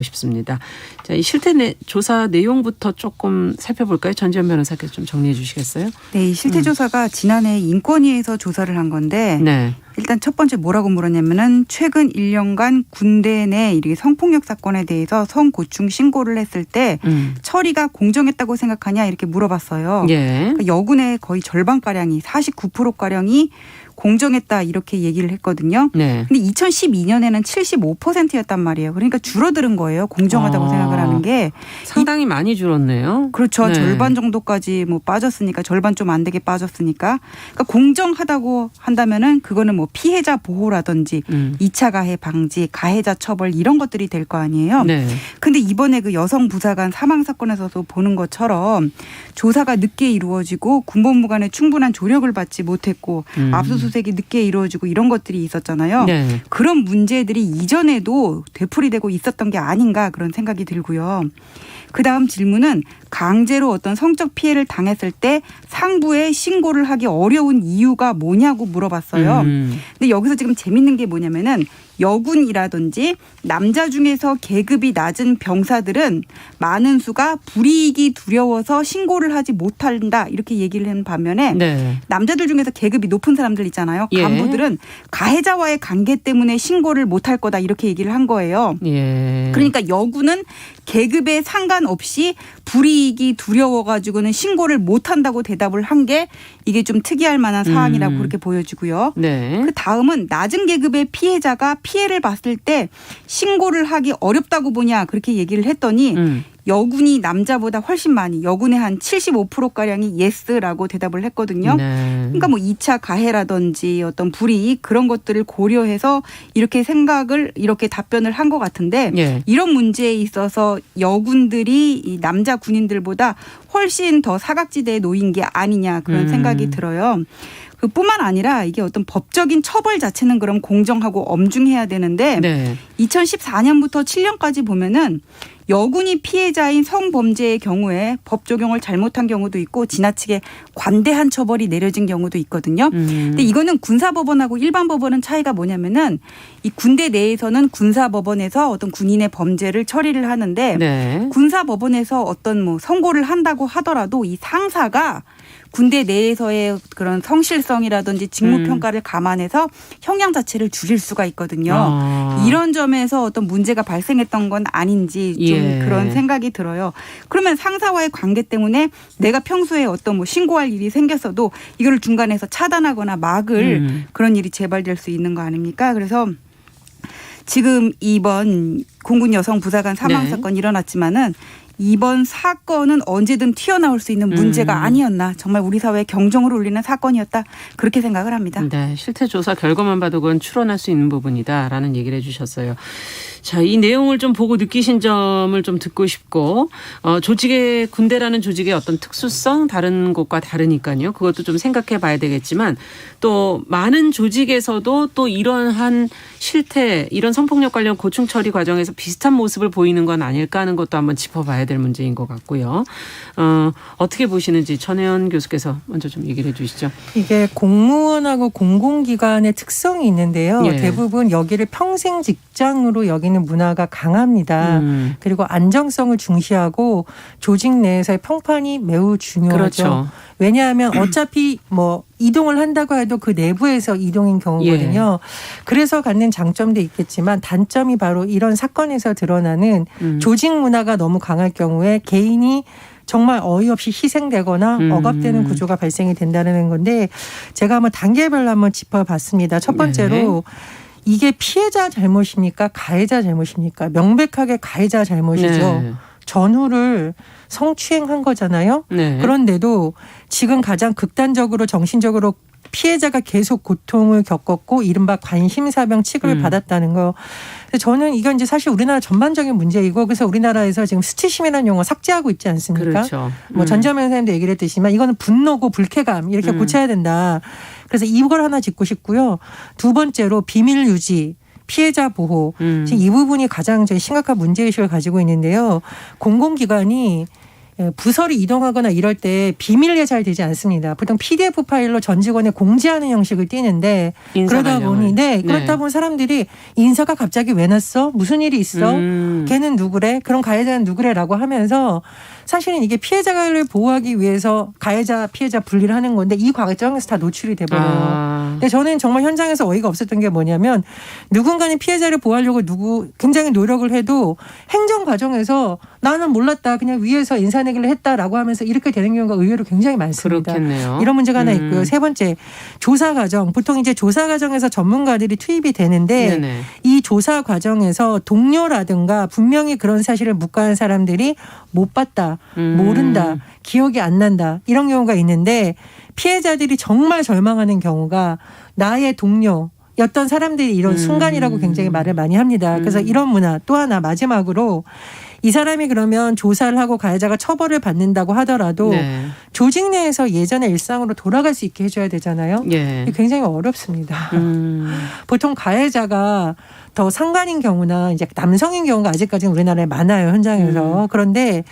싶습니다. 자, 이 실태 조사 내용부터 조금 살펴볼까요? 전지현 변호사께서 좀 정리해 주시겠어요? 네, 이 실태 조사가 지난해 인권위에서 조사를 한 건데 네. 일단 첫 번째 뭐라고 물었냐면은 최근 1년간 군대 내 이렇게 성폭력 사건에 대해서 성고충 신고를 했을 때 처리가 공정했다고 생각하냐 이렇게 물어봤어요. 예. 그러니까 여군의 거의 절반가량이 49%가량이 공정했다 이렇게 얘기를 했거든요. 네. 근데 2012년에는 75%였단 말이에요. 그러니까 줄어드는 거예요. 공정하다고 생각을 하는 게. 상당히 많이 줄었네요. 그렇죠. 네. 절반 정도까지 뭐 빠졌으니까 절반 좀 안 되게 빠졌으니까. 그러니까 공정하다고 한다면은 그거는 뭐 피해자 보호라든지 2차 가해 방지, 가해자 처벌 이런 것들이 될 거 아니에요. 네. 근데 이번에 그 여성 부사관 사망 사건에서도 보는 것처럼 조사가 늦게 이루어지고 군법무 간에 충분한 조력을 받지 못했고 압수수색이 늦게 이루어지고 이런 것들이 있었잖아요. 네. 그런 문제들이 이전에도 되풀이되고 있었던 게 아닌가 그런 생각이 들고요. 그다음 질문은 강제로 어떤 성적 피해를 당했을 때 상부에 신고를 하기 어려운 이유가 뭐냐고 물어봤어요. 근데 여기서 지금 재밌는 게 뭐냐면은 여군이라든지 남자 중에서 계급이 낮은 병사들은 많은 수가 불이익이 두려워서 신고를 하지 못한다 이렇게 얘기를 한 반면에 네. 남자들 중에서 계급이 높은 사람들 있잖아요. 예. 간부들은 가해자와의 관계 때문에 신고를 못할 거다 이렇게 얘기를 한 거예요. 예. 그러니까 여군은 계급에 상관없이 불이익이 두려워가지고는 신고를 못한다고 대답을 한 게 이게 좀 특이할 만한 사안이라고 그렇게 보여지고요. 네. 그 다음은 낮은 계급의 피해자가 피해를 봤을 때 신고를 하기 어렵다고 보냐 그렇게 얘기를 했더니 여군이 남자보다 훨씬 많이 여군의 한 75%가량이 예스라고 대답을 했거든요. 네. 그러니까 뭐 2차 가해라든지 어떤 불이익 그런 것들을 고려해서 이렇게 생각을 이렇게 답변을 한 것 같은데 예. 이런 문제에 있어서 여군들이 이 남자 군인들보다 훨씬 더 사각지대에 놓인 게 아니냐 그런 생각이 들어요. 그뿐만 아니라 이게 어떤 법적인 처벌 자체는 그럼 공정하고 엄중해야 되는데 네. 2014년부터 7년까지 보면은 여군이 피해자인 성범죄의 경우에 법 적용을 잘못한 경우도 있고 지나치게 관대한 처벌이 내려진 경우도 있거든요. 근데 이거는 군사법원하고 일반 법원은 차이가 뭐냐면은 이 군대 내에서는 군사법원에서 어떤 군인의 범죄를 처리를 하는데 네. 군사법원에서 어떤 뭐 선고를 한다고 하더라도 이 상사가 군대 내에서의 그런 성실성이라든지 직무평가를 감안해서 형량 자체를 줄일 수가 있거든요. 이런 점에서 어떤 문제가 발생했던 건 아닌지 좀 그런 생각이 들어요. 그러면 상사와의 관계 때문에 내가 평소에 어떤 뭐 신고할 일이 생겼어도 이걸 중간에서 차단하거나 막을 그런 일이 재발될 수 있는 거 아닙니까? 그래서 지금 이번 공군 여성 부사관 사망 사건 일어났지만은 이번 사건은 언제든 튀어나올 수 있는 문제가 아니었나. 정말 우리 사회에 경종을 울리는 사건이었다. 그렇게 생각을 합니다. 네, 실태 조사 결과만 봐도 그건 추론할 수 있는 부분이다라는 얘기를 해주셨어요. 자, 이 내용을 좀 보고 느끼신 점을 좀 듣고 싶고 조직의 군대라는 조직의 어떤 특수성 다른 곳과 다르니까요. 그것도 좀 생각해 봐야 되겠지만 또 많은 조직에서도 또 이러한 실태 이런 성폭력 관련 고충 처리 과정에서 비슷한 모습을 보이는 건 아닐까 하는 것도 한번 짚어봐야 될 문제인 것 같고요. 어떻게 보시는지 전혜연 교수께서 먼저 좀 얘기를 해 주시죠. 이게 공무원하고 공공기관의 특성이 있는데요. 예. 대부분 여기를 평생 직장으로 여기는 문화가 강합니다. 그리고 안정성을 중시하고 조직 내에서의 평판이 매우 중요하죠. 그렇죠. 왜냐하면 어차피 뭐 이동을 한다고 해도 그 내부에서 이동인 경우거든요. 그래서 갖는 장점도 있겠지만 단점이 바로 이런 사건에서 드러나는 조직 문화가 너무 강할 경우에 개인이 정말 어이없이 희생되거나 억압되는 구조가 발생이 된다는 건데 제가 한번 단계별로 한번 짚어봤습니다. 첫 번째로 이게 피해자 잘못입니까? 가해자 잘못입니까? 명백하게 가해자 잘못이죠. 네. 전후를 성추행한 거잖아요. 네. 그런데도 지금 가장 극단적으로 정신적으로 피해자가 계속 고통을 겪었고 이른바 관심사병 취급을 받았다는 거. 저는 이건 이제 사실 우리나라 전반적인 문제이고 그래서 우리나라에서 지금 수치심이라는 용어 삭제하고 있지 않습니까? 그렇죠. 뭐 전지현 선생님도 얘기를 했듯이만 이거는 분노고 불쾌감 이렇게 고쳐야 된다. 그래서 이걸 하나 짚고 싶고요. 두 번째로 비밀 유지. 피해자 보호. 지금 이 부분이 가장 심각한 문제의식을 가지고 있는데요. 공공기관이 부서를 이동하거나 이럴 때 비밀리에 잘 되지 않습니다. 보통 PDF 파일로 전 직원에 공지하는 형식을 띠는데 그러다 보니 그렇다 보니 사람들이 인사가 갑자기 왜 났어? 무슨 일이 있어? 걔는 누구래? 그럼 가해자는 누구래라고 하면서 사실은 이게 피해자를 보호하기 위해서 가해자 피해자 분리를 하는 건데 이 과정에서 다 노출이 돼버려요. 근데 저는 정말 현장에서 어이가 없었던 게 뭐냐면 누군가는 피해자를 보호하려고 굉장히 노력을 해도 행정 과정에서 나는 몰랐다. 그냥 위에서 인사내기를 했다라고 하면서 이렇게 되는 경우가 의외로 굉장히 많습니다. 그렇겠네요. 이런 문제가 하나 있고요. 세 번째, 조사 과정. 보통 이제 조사 과정에서 전문가들이 투입이 되는데 네네. 이 조사 과정에서 동료라든가 분명히 그런 사실을 묵과한 사람들이 못 봤다, 모른다, 기억이 안 난다 이런 경우가 있는데 피해자들이 정말 절망하는 경우가 나의 동료였던 사람들이 이런 순간이라고 굉장히 말을 많이 합니다. 그래서 이런 문화 또 하나 마지막으로 이 사람이 그러면 조사를 하고 가해자가 처벌을 받는다고 하더라도 네. 조직 내에서 예전의 일상으로 돌아갈 수 있게 해줘야 되잖아요. 예. 이게 굉장히 어렵습니다. 보통 가해자가 더 상관인 경우나 이제 남성인 경우가 아직까지는 우리나라에 많아요. 현장에서. 그런데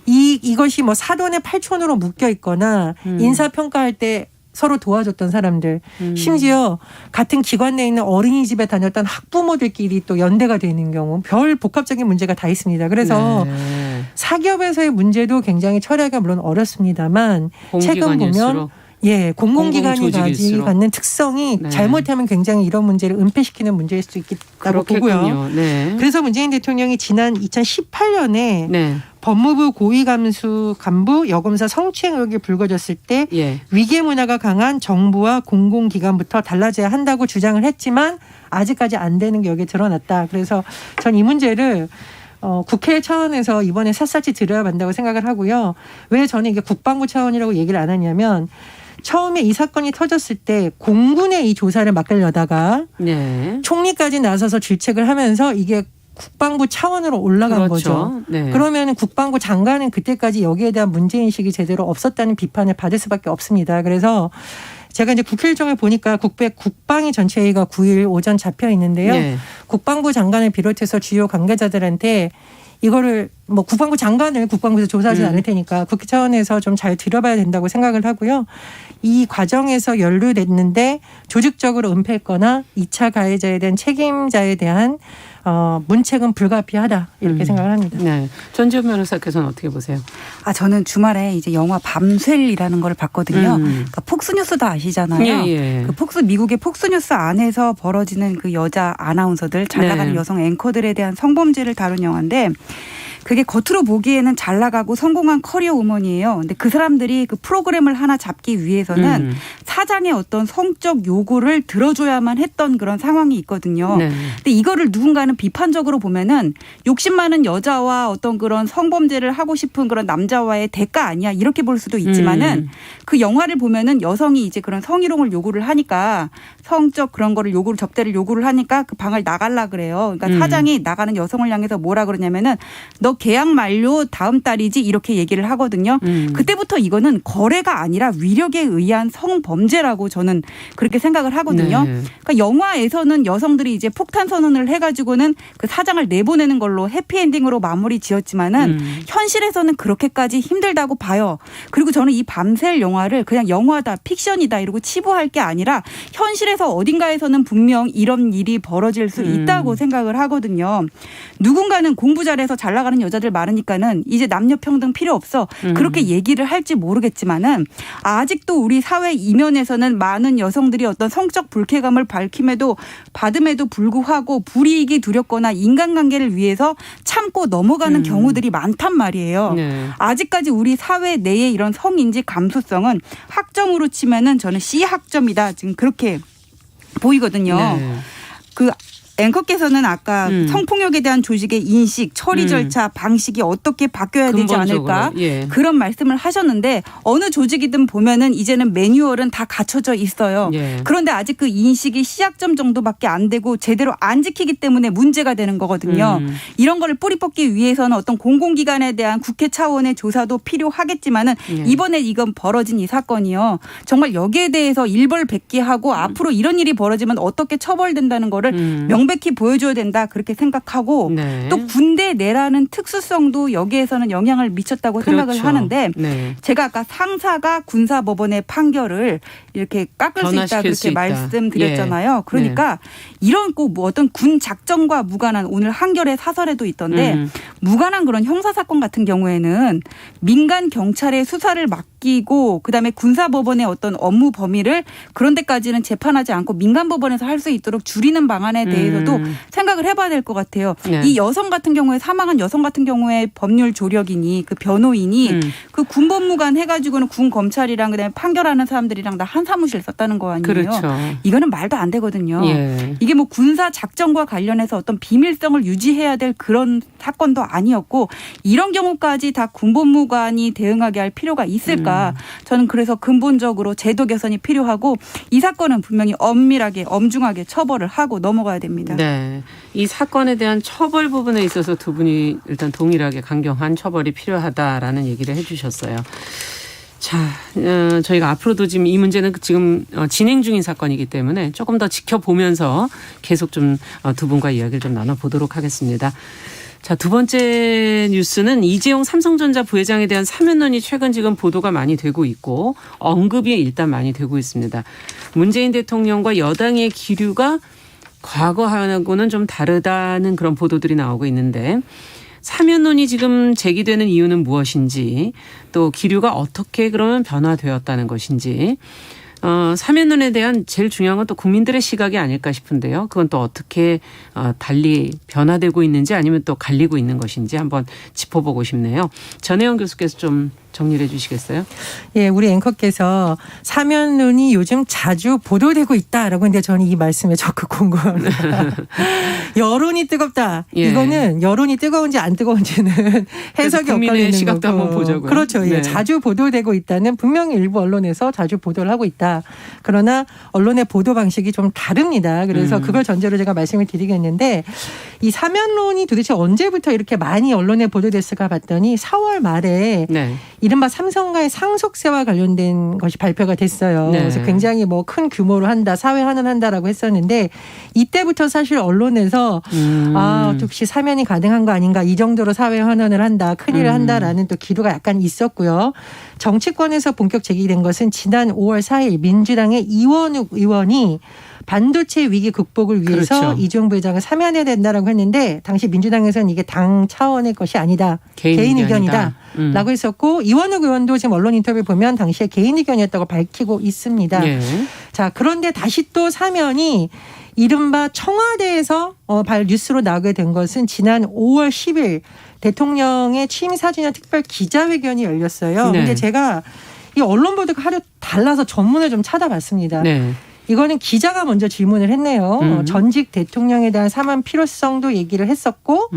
이것이 뭐 사돈의 팔촌으로 묶여 있거나 인사평가할 때 서로 도와줬던 사람들 심지어 같은 기관 내에 있는 어린이집에 다녔던 학부모들끼리 또 연대가 되는 경우 별 복합적인 문제가 다 있습니다. 그래서 사기업에서의 문제도 굉장히 처리하기가 물론 어렵습니다만 최근 보면 공공기관이 갖는 특성이 잘못하면 굉장히 이런 문제를 은폐시키는 문제일 수 있다고 보고요. 네. 그래서 문재인 대통령이 지난 2018년에 법무부 고위감수 간부 여검사 성추행 의혹이 불거졌을 때 위계 문화가 강한 정부와 공공기관부터 달라져야 한다고 주장을 했지만 아직까지 안 되는 게 여기에 드러났다. 그래서 전 이 문제를 국회 차원에서 이번에 샅샅이 들여야 한다고 생각을 하고요. 왜 저는 이게 국방부 차원이라고 얘기를 안 하냐면 처음에 이 사건이 터졌을 때 공군의 이 조사를 맡으려다가 총리까지 나서서 질책을 하면서 이게 국방부 차원으로 올라간 거죠. 그러면 국방부 장관은 그때까지 여기에 대한 문제인식이 제대로 없었다는 비판을 받을 수밖에 없습니다. 그래서 제가 이제 국회 일정을 보니까 국방위 전체회의가 9일 오전 잡혀 있는데요. 국방부 장관을 비롯해서 주요 관계자들한테 이거를 뭐 국방부 장관을 국방부에서 조사하지 않을 테니까 국회 차원에서 좀 잘 들여봐야 된다고 생각을 하고요. 이 과정에서 연루됐는데 조직적으로 은폐했거나 2차 가해자에 대한 책임자에 대한 문책은 불가피하다 이렇게 생각을 합니다. 네, 전지현 변호사께서는 어떻게 보세요? 저는 주말에 이제 영화 밤셀이라는 걸 봤거든요. 그러니까 폭스뉴스도 아시잖아요. 그 미국의 폭스뉴스 안에서 벌어지는 그 여자 아나운서들, 잘 나가는 여성 앵커들에 대한 성범죄를 다룬 영화인데 그게 겉으로 보기에는 잘 나가고 성공한 커리어 우먼이에요. 근데 그 사람들이 그 프로그램을 하나 잡기 위해서는 사장의 어떤 성적 요구를 들어줘야만 했던 그런 상황이 있거든요. 근데 이거를 누군가는 비판적으로 보면은 욕심 많은 여자와 어떤 그런 성범죄를 하고 싶은 그런 남자와의 대가 아니야 이렇게 볼 수도 있지만은 그 영화를 보면은 여성이 이제 그런 성희롱을 요구를 하니까 성적 그런 거를 접대를 요구를 하니까 그 방을 나가려 그래요. 그러니까 사장이 나가는 여성을 향해서 뭐라 그러냐면은 너 계약 만료 다음 달이지 이렇게 얘기를 하거든요. 그때부터 이거는 거래가 아니라 위력에 의한 성범죄라고 저는 그렇게 생각을 하거든요. 그러니까 영화에서는 여성들이 이제 폭탄 선언을 해가지고는 그 사장을 내보내는 걸로 해피엔딩으로 마무리 지었지만은 현실에서는 그렇게까지 힘들다고 봐요. 그리고 저는 이 밤셀 영화를 그냥 영화다 픽션이다 이러고 치부할 게 아니라 현실에서 어딘가에서는 분명 이런 일이 벌어질 수 있다고 생각을 하거든요. 누군가는 공부 잘해서 잘 나가는 여자들 많으니까는 이제 남녀 평등 필요 없어. 그렇게 얘기를 할지 모르겠지만은 아직도 우리 사회 이면에서는 많은 여성들이 어떤 성적 불쾌감을 받음에도 불구하고 불이익이 두렵거나 인간관계를 위해서 참고 넘어가는 경우들이 많단 말이에요. 아직까지 우리 사회 내의 이런 성인지 감수성은 학점으로 치면은 저는 C학점이다. 지금 그렇게 보이거든요. 그 앵커께서는 아까 성폭력에 대한 조직의 인식, 처리 절차, 방식이 어떻게 바뀌어야 되지 않을까 그런 말씀을 하셨는데 어느 조직이든 보면은 이제는 매뉴얼은 다 갖춰져 있어요. 그런데 아직 그 인식이 C학점 정도밖에 안 되고 제대로 안 지키기 때문에 문제가 되는 거거든요. 이런 거를 뿌리 뽑기 위해서는 어떤 공공기관에 대한 국회 차원의 조사도 필요하겠지만은 이번에 이건 벌어진 이 사건이요. 정말 여기에 대해서 일벌백계하고 앞으로 이런 일이 벌어지면 어떻게 처벌된다는 거를 명백히 보여줘야 된다 그렇게 생각하고 네. 또 군대 내라는 특수성도 여기에서는 영향을 미쳤다고 생각을 그렇죠. 하는데 네. 제가 아까 상사가 군사법원의 판결을 이렇게 깎을 수 있다 변화시킬 그렇게 수 있다. 말씀드렸잖아요. 그러니까 이런 꼭 뭐 어떤 군 작전과 무관한 오늘 한겨레 사설에도 있던데 무관한 그런 형사 사건 같은 경우에는 민간 경찰의 수사를 맡기고 그다음에 군사법원의 어떤 업무 범위를 그런 데까지는 재판하지 않고 민간 법원에서 할 수 있도록 줄이는 방안에 대해서도 생각을 해봐야 될 것 같아요. 네. 이 여성 같은 경우에 사망한 여성 같은 경우에 법률 조력이니 그 변호인이 그 군법무관 해가지고는 군 검찰이랑 그다음에 판결하는 사람들이랑 다 한 사무실 썼다는 거 아니에요. 그렇죠. 이거는 말도 안 되거든요. 예. 이게 뭐 군사 작전과 관련해서 어떤 비밀성을 유지해야 될 그런 사건도 아니었고 이런 경우까지 다 군법무관이 대응하게 할 필요가 있을까? 저는 그래서 근본적으로 제도 개선이 필요하고 이 사건은 분명히 엄밀하게 엄중하게 처벌을 하고 넘어가야 됩니다. 네. 이 사건에 대한 처벌 부분에 있어서 두 분이 일단 동일하게 강경한 처벌이 필요하다라는 얘기를 해 주셨어요. 자, 저희가 앞으로도 지금 이 문제는 지금 진행 중인 사건이기 때문에 조금 더 지켜보면서 계속 좀 두 분과 이야기를 좀 나눠보도록 하겠습니다. 자, 두 번째 뉴스는 이재용 삼성전자 부회장에 대한 사면론이 최근 지금 보도가 많이 되고 있고 언급이 일단 많이 되고 있습니다. 문재인 대통령과 여당의 기류가 과거하고는 좀 다르다는 그런 보도들이 나오고 있는데 사면론이 지금 제기되는 이유는 무엇인지 또 기류가 어떻게 그러면 변화되었다는 것인지 사면론에 대한 제일 중요한 건 또 국민들의 시각이 아닐까 싶은데요. 그건 또 어떻게 달리 변화되고 있는지 아니면 또 갈리고 있는 것인지 한번 짚어보고 싶네요. 전혜영 교수께서 좀 정리를 해 주시겠어요? 예, 우리 앵커께서 사면론이 요즘 자주 보도되고 있다라고 했는데 저는 이 말씀에 적극 공감합니다. 여론이 뜨겁다. 예. 이거는 여론이 뜨거운지 안 뜨거운지는 해석이 국민의 엇갈리는 시각도 거고. 한번 보자고요. 그렇죠. 예, 네. 자주 보도되고 있다는 분명히 일부 언론에서 자주 보도를 하고 있다. 그러나 언론의 보도 방식이 좀 다릅니다. 그래서 그걸 전제로 제가 말씀을 드리겠는데 이 사면론이 도대체 언제부터 이렇게 많이 언론에 보도됐을까 봤더니 4월 말에 네. 이른바 삼성과의 상속세와 관련된 것이 발표가 됐어요. 네. 그래서 굉장히 뭐 큰 규모로 한다, 사회 환원한다라고 했었는데 이때부터 사실 언론에서 혹시 사면이 가능한 거 아닌가 이 정도로 사회 환원을 한다, 큰일을 한다라는 또 기류가 약간 있었고요. 정치권에서 본격 제기된 것은 지난 5월 4일 민주당의 이원욱 의원이 반도체 위기 극복을 위해서 그렇죠. 이재용 부회장을 사면해야 된다라고 했는데 당시 민주당에서는 이게 당 차원의 것이 아니다. 개인 의견이다. 라고 했었고 이원욱 의원도 지금 언론 인터뷰 보면 당시에 개인 의견이었다고 밝히고 있습니다. 예. 자, 그런데 다시 또 사면이 이른바 청와대에서 뉴스로 나오게 된 것은 지난 5월 10일 대통령의 취임 4주년 특별 기자회견이 열렸어요. 네. 근데 제가 이 언론 보도가 하루 달라서 전문을 좀 찾아봤습니다. 네. 이거는 기자가 먼저 질문을 했네요. 전직 대통령에 대한 사면 필요성도 얘기를 했었고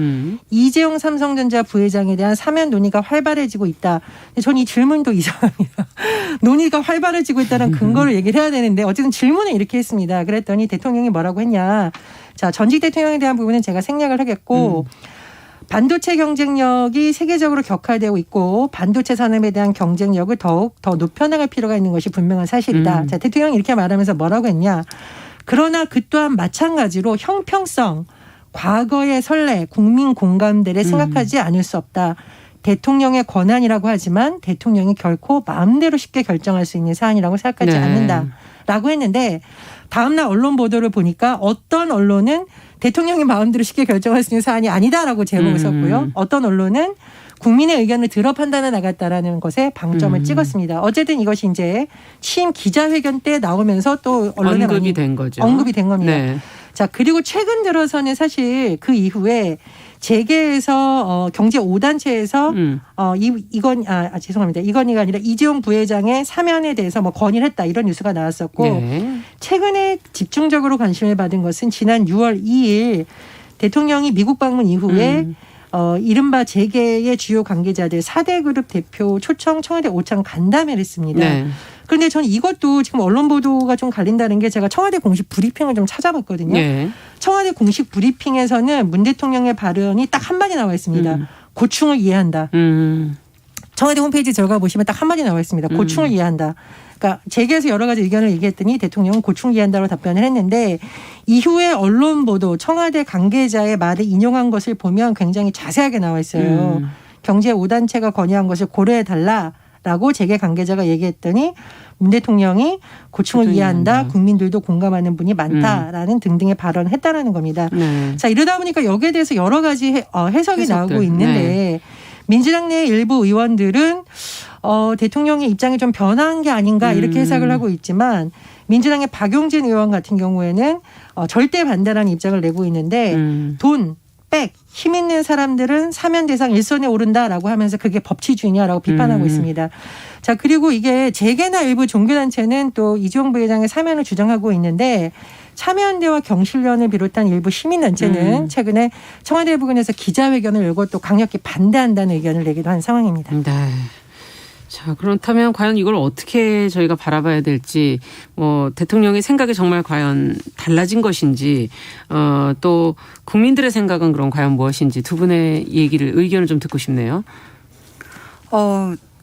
이재용 삼성전자 부회장에 대한 사면 논의가 활발해지고 있다. 근데 전 이 질문도 이상합니다. 논의가 활발해지고 있다는 근거를 얘기를 해야 되는데 어쨌든 질문을 이렇게 했습니다. 그랬더니 대통령이 뭐라고 했냐. 자, 전직 대통령에 대한 부분은 제가 생략을 하겠고 반도체 경쟁력이 세계적으로 격화되고 있고 반도체 산업에 대한 경쟁력을 더욱 더 높여나갈 필요가 있는 것이 분명한 사실이다. 자, 대통령이 이렇게 말하면서 뭐라고 했냐. 그러나 그 또한 마찬가지로 형평성, 과거의 선례, 국민 공감대를 생각하지 않을 수 없다. 대통령의 권한이라고 하지만 대통령이 결코 마음대로 쉽게 결정할 수 있는 사안이라고 생각하지 네. 않는다라고 했는데 다음 날 언론 보도를 보니까 어떤 언론은 대통령이 마음대로 쉽게 결정할 수 있는 사안이 아니다라고 제목을 썼고요. 어떤 언론은 국민의 의견을 들어 판단해 나갔다라는 것에 방점을 찍었습니다. 어쨌든 이것이 이제 취임 기자회견 때 나오면서 또 언론에 언급이 많이 된 거죠. 언급이 된 겁니다. 네. 자, 그리고 최근 들어서는 사실 그 이후에 재계에서 경제 5단체에서 죄송합니다. 이건희가 아니라 이재용 부회장의 사면에 대해서 뭐 건의를 했다 이런 뉴스가 나왔었고 네. 최근에 집중적으로 관심을 받은 것은 지난 6월 2일 대통령이 미국 방문 이후에 이른바 재계의 주요 관계자들 4대 그룹 대표 초청 청와대 오찬 간담회를 했습니다. 네. 그런데 저는 이것도 지금 언론 보도가 좀 갈린다는 게 제가 청와대 공식 브리핑을 좀 찾아봤거든요. 네. 청와대 공식 브리핑에서는 문 대통령의 발언이 딱 한마디 나와 있습니다. 고충을 이해한다. 청와대 홈페이지 들어가 보시면 딱 한마디 나와 있습니다. 고충을 이해한다. 그러니까 재계에서 여러 가지 의견을 얘기했더니 대통령은 고충기한다고 답변을 했는데 이후에 언론 보도 청와대 관계자의 말을 인용한 것을 보면 굉장히 자세하게 나와 있어요. 경제 5단체가 건의한 것을 고려해달라라고 재계 관계자가 얘기했더니 문 대통령이 고충을 이해한다. 국민들도 공감하는 분이 많다라는 등등의 발언을 했다라는 겁니다. 네. 자, 이러다 보니까 여기에 대해서 여러 가지 해석이 해석들. 나오고 있는데 네. 민주당 내 일부 의원들은 대통령의 입장이 좀 변한 게 아닌가 이렇게 해석을 하고 있지만 민주당의 박용진 의원 같은 경우에는 절대 반대라는 입장을 내고 있는데 돈, 백, 힘 있는 사람들은 사면 대상 1선에 오른다라고 하면서 그게 법치주의냐라고 비판하고 있습니다. 자, 그리고 이게 재계나 일부 종교단체는 또 이재용 부회장의 사면을 주장하고 있는데 참여연대와 경실련을 비롯한 일부 시민단체는 최근에 청와대 부근에서 기자회견을 열고 또 강력히 반대한다는 의견을 내기도 한 상황입니다. 네. 자, 그렇다면 과연 이걸 어떻게 저희가 바라봐야 될지, 대통령의 생각이 정말 과연 달라진 것인지, 또 국민들의 생각은 그럼 과연 무엇인지 두 분의 의견을 좀 듣고 싶네요.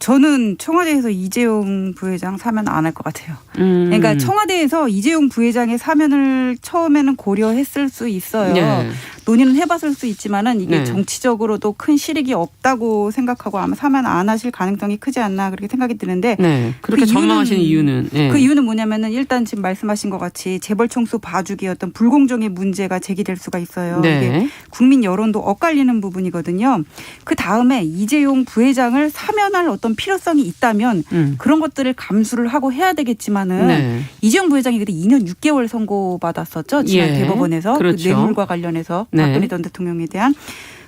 저는 청와대에서 이재용 부회장 사면 안 할 것 같아요. 그러니까 청와대에서 이재용 부회장의 사면을 처음에는 고려했을 수 있어요. 네. 논의는 해봤을 수 있지만은 이게 네. 정치적으로도 큰 실익이 없다고 생각하고 아마 사면 안 하실 가능성이 크지 않나 그렇게 생각이 드는데 네. 그렇게 그 이유는, 전망하시는 이유는? 네. 그 이유는 뭐냐면은 일단 지금 말씀하신 것 같이 재벌 총수 봐주기 어떤 불공정의 문제가 제기될 수가 있어요. 네. 이게 국민 여론도 엇갈리는 부분이거든요. 그 다음에 이재용 부회장을 사면할 어떤 필요성이 있다면 그런 것들을 감수를 하고 해야 되겠지만은 네. 이재용 부회장이 그때 2년 6개월 선고받았었죠. 지난 예. 대법원에서 그렇죠. 그 뇌물과 관련해서 네. 박근혜 전 대통령에 대한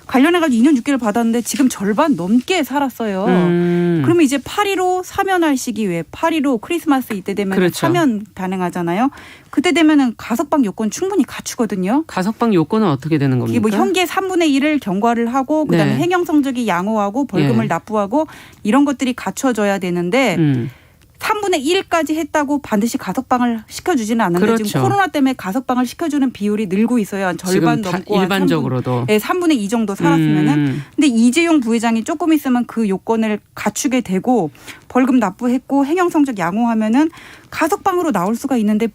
관련해가지고 2년 6개월 받았는데 지금 절반 넘게 살았어요. 그러면 이제 8.15 사면할 시기 외에 8.15 크리스마스 이때 되면 그렇죠. 사면 가능하잖아요. 그때 되면은 가석방 요건 충분히 갖추거든요. 가석방 요건은 어떻게 되는 겁니까? 이게 뭐 현계 3분의 1을 경과를 하고 그다음에 네. 행정 성적이 양호하고 벌금을 예. 납부하고 이런 것들이 갖춰져야 되는데 3분의 1까지 했다고 반드시 가석방을 시켜주지는 않는데 그렇죠. 지금 코로나 때문에 가석방을 시켜주는 비율이 늘고 있어요. 한 절반 지금 넘고 일반적으로도. 3분의 2 정도 살았으면은. 근데 이재용 부회장이 조금 있으면 그 요건을 갖추게 되고 벌금 납부했고 행정 성적 양호하면은 가석방으로 나올 수가 있는데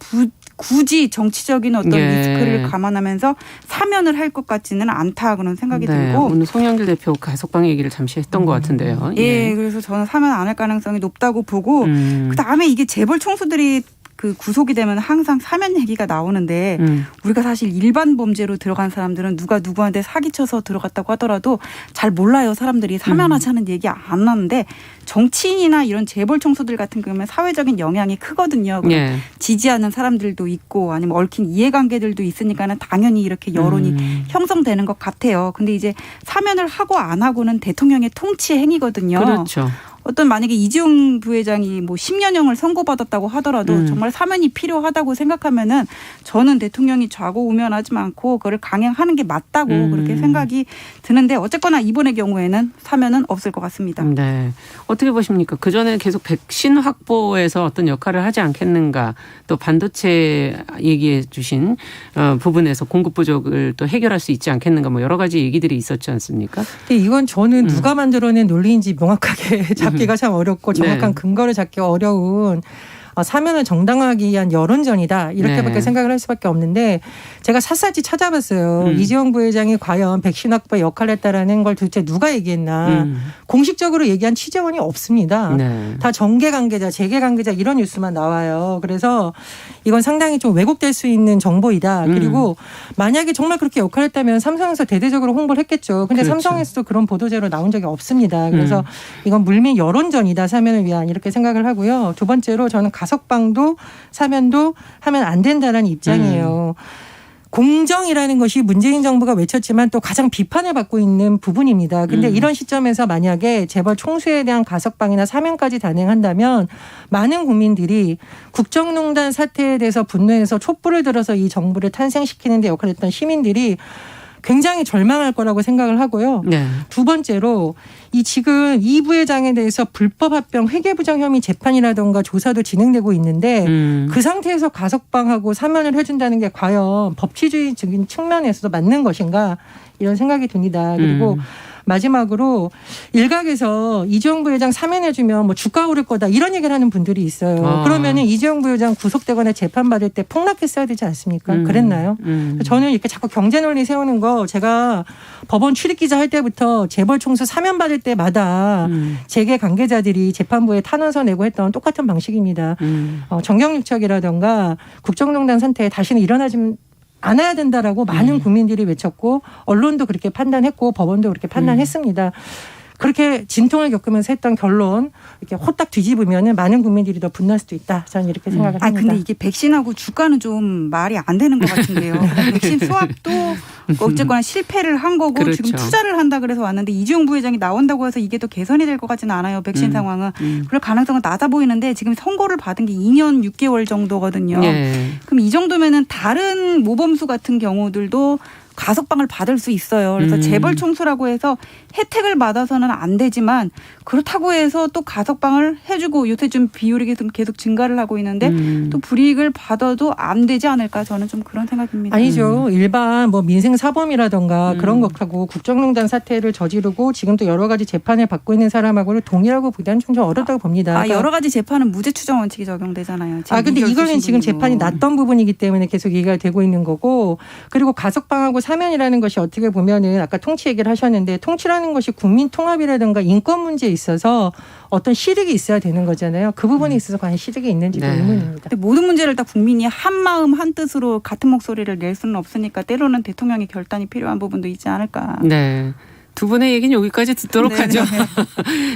굳이 정치적인 어떤 예. 리스크를 감안하면서 사면을 할 것 같지는 않다 그런 생각이 네. 들고. 오늘 송영길 대표 가석방 얘기를 잠시 했던 것 같은데요. 예, 그래서 저는 사면 안 할 가능성이 높다고 보고 그다음에 이게 재벌 총수들이 그 구속이 되면 항상 사면 얘기가 나오는데 우리가 사실 일반 범죄로 들어간 사람들은 누가 누구한테 사기쳐서 들어갔다고 하더라도 잘 몰라요. 사람들이 사면하자는 얘기 안 하는데 정치인이나 이런 재벌 총수들 같은 경우는 사회적인 영향이 크거든요. 예. 지지하는 사람들도 있고 아니면 얽힌 이해관계들도 있으니까는 당연히 이렇게 여론이 형성되는 것 같아요. 근데 이제 사면을 하고 안 하고는 대통령의 통치 행위거든요. 그렇죠. 어떤 만약에 이재용 부회장이 뭐 10년형을 선고받았다고 하더라도 정말 사면이 필요하다고 생각하면은 저는 대통령이 좌고우면하지 않고 그거를 강행하는 게 맞다고 그렇게 생각이 드는데 어쨌거나 이번의 경우에는 사면은 없을 것 같습니다. 네. 어떻게 보십니까? 그전에 계속 백신 확보에서 어떤 역할을 하지 않겠는가 또 반도체 얘기해 주신 부분에서 공급 부족을 또 해결할 수 있지 않겠는가 뭐 여러 가지 얘기들이 있었지 않습니까? 근데 이건 저는 누가 만들어낸 논리인지 명확하게 잡기가 참 어렵고 정확한 네. 근거를 잡기가 어려운 사면을 정당화하기 위한 여론전이다 이렇게밖에 네. 생각을 할 수밖에 없는데 제가 샅샅이 찾아봤어요. 이재용 부회장이 과연 백신 확보에 역할을 했다라는 걸 도대체 누가 얘기했나. 공식적으로 얘기한 취재원이 없습니다. 네. 다 정계 관계자, 재계 관계자 이런 뉴스만 나와요. 그래서 이건 상당히 좀 왜곡될 수 있는 정보이다. 그리고 만약에 정말 그렇게 역할을 했다면 삼성에서 대대적으로 홍보를 했겠죠. 근데 그렇죠. 삼성에서도 그런 보도자료 나온 적이 없습니다. 그래서 이건 물밑 여론전이다. 사면을 위한 이렇게 생각을 하고요. 두 번째로 저는 가석방도 사면도 하면 안 된다는 입장이에요. 공정이라는 것이 문재인 정부가 외쳤지만 또 가장 비판을 받고 있는 부분입니다. 근데 이런 시점에서 만약에 재벌 총수에 대한 가석방이나 사면까지 단행한다면 많은 국민들이 국정농단 사태에 대해서 분노해서 촛불을 들어서 이 정부를 탄생시키는 데 역할을 했던 시민들이 굉장히 절망할 거라고 생각을 하고요. 네. 두 번째로 이 지금 이 부회장에 대해서 불법 합병 회계부정 혐의 재판이라든가 조사도 진행되고 있는데 그 상태에서 가석방하고 사면을 해준다는 게 과연 법치주의적인 측면에서도 맞는 것인가 이런 생각이 듭니다. 그리고 마지막으로 일각에서 이재용 부회장 사면해주면 뭐 주가 오를 거다 이런 얘기를 하는 분들이 있어요. 그러면은 이재용 부회장 구속되거나 재판받을 때 폭락했어야 되지 않습니까? 그랬나요? 저는 이렇게 자꾸 경제 논리 세우는 거 제가 법원 출입기자 할 때부터 재벌 총수 사면 받을 때마다 재계 관계자들이 재판부에 탄원서 내고 했던 똑같은 방식입니다. 정경유착이라든가 국정농단 사태에 다시는 일어나지 않아야 된다라고 많은 국민들이 외쳤고 언론도 그렇게 판단했고 법원도 그렇게 판단했습니다. 그렇게 진통을 겪으면서 했던 결론 이렇게 호딱 뒤집으면 많은 국민들이 더 분노할 수도 있다. 저는 이렇게 생각을 합니다. 근데 이게 백신하고 주가는 좀 말이 안 되는 것 같은데요. 백신 수합도 어쨌거나 실패를 한 거고 그렇죠. 지금 투자를 한다 그래서 왔는데 이재용 부회장이 나온다고 해서 이게 또 개선이 될 것 같지는 않아요. 백신 상황은. 그럴 가능성은 낮아 보이는데 지금 선고를 받은 게 2년 6개월 정도거든요. 예. 그럼 이 정도면은 다른 모범수 같은 경우들도 가석방을 받을 수 있어요. 그래서 재벌 총수라고 해서 혜택을 받아서는 안 되지만 그렇다고 해서 또 가석방을 해주고 요새 좀 비율이 계속 증가를 하고 있는데 또 불이익을 받아도 안 되지 않을까 저는 좀 그런 생각입니다. 아니죠. 일반 뭐 민생 사범이라든가 그런 것하고 국정농단 사태를 저지르고 지금 또 여러 가지 재판을 받고 있는 사람하고는 동일하고 보다는 좀 어렵다고 봅니다. 그러니까 여러 가지 재판은 무죄 추정 원칙이 적용되잖아요. 근데 이거는 지금 재판이 났던 부분이기 때문에 계속 얘기가 되고 있는 거고 그리고 가석방하고 사면이라는 것이 어떻게 보면은 아까 통치 얘기를 하셨는데 통치라는 것이 국민 통합이라든가 인권 문제에 있어서 어떤 실익이 있어야 되는 거잖아요. 그 부분에 있어서 과연 실익이 있는지도 의문입니다. 근데 모든 문제를 다 국민이 한 마음 한 뜻으로 같은 목소리를 낼 수는 없으니까 때로는 대통령의 결단이 필요한 부분도 있지 않을까. 네. 두 분의 얘기는 여기까지 듣도록 하죠.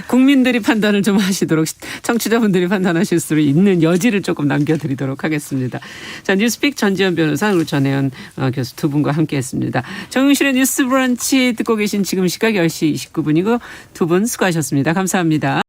국민들이 판단을 좀 하시도록 청취자분들이 판단하실 수 있는 여지를 조금 남겨드리도록 하겠습니다. 자, 뉴스픽 전지현 변호사 그리고 전혜연 교수 두 분과 함께했습니다. 정용실의 뉴스 브런치 듣고 계신 지금 시각 10시 29분이고 두 분 수고하셨습니다. 감사합니다.